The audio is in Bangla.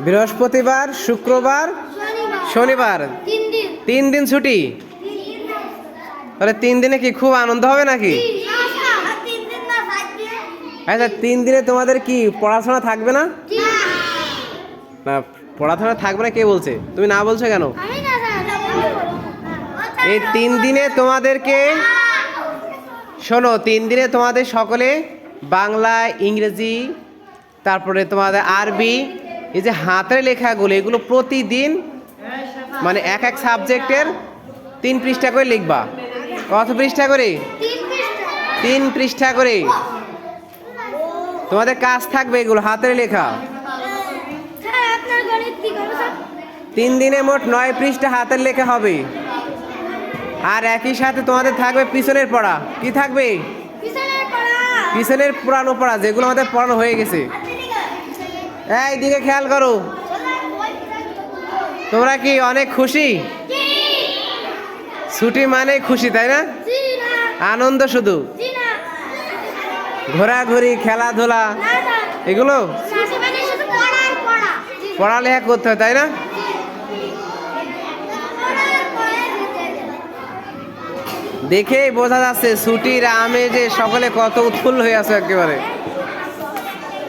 বৃহস্পতিবার, শুক্রবার, শনিবার, 3 দিন ছুটি। তাহলে 3 দিনে কি খুব আনন্দ হবে নাকি? আচ্ছা, 3 দিনে তোমাদের কি পড়াশোনা থাকবে না? না, পড়াশোনা থাকবে না কে বলছে? তুমি না বলছো কেন? এই 3 দিনে তোমাদেরকে শোনো, 3 দিনে তোমাদের সকলে বাংলা, ইংরেজি, তারপরে তোমাদের আরবি, এই যে হাতের লেখাগুলো, এগুলো প্রতিদিন মানে এক এক সাবজেক্টের 3 পৃষ্ঠা করে লিখবা। কত পৃষ্ঠা করে? 3 পৃষ্ঠা করে তোমাদের কাজ থাকবে, এগুলো হাতের লেখা। 3 দিনে মোট 9 পৃষ্ঠা হাতের লেখা হবে। আর একই সাথে তোমাদের থাকবে পিছনের পড়া। কি থাকবে? পিছনের পুরানো পড়া, যেগুলো আমাদের পড়ানো হয়ে গেছে। এই দিকে খেয়াল করো। তোমরা কি অনেক খুশি? ছুটি মানে খুশি, তাই না? আনন্দ শুধু? ঘোরাঘুরি, খেলাধুলা, এগুলো পড়ালেখা করতে হয়, তাই না? দেখেই বোঝা যাচ্ছে ছুটির আমেজে সকলে কত উৎফুল্ল হয়ে আছে একেবারে।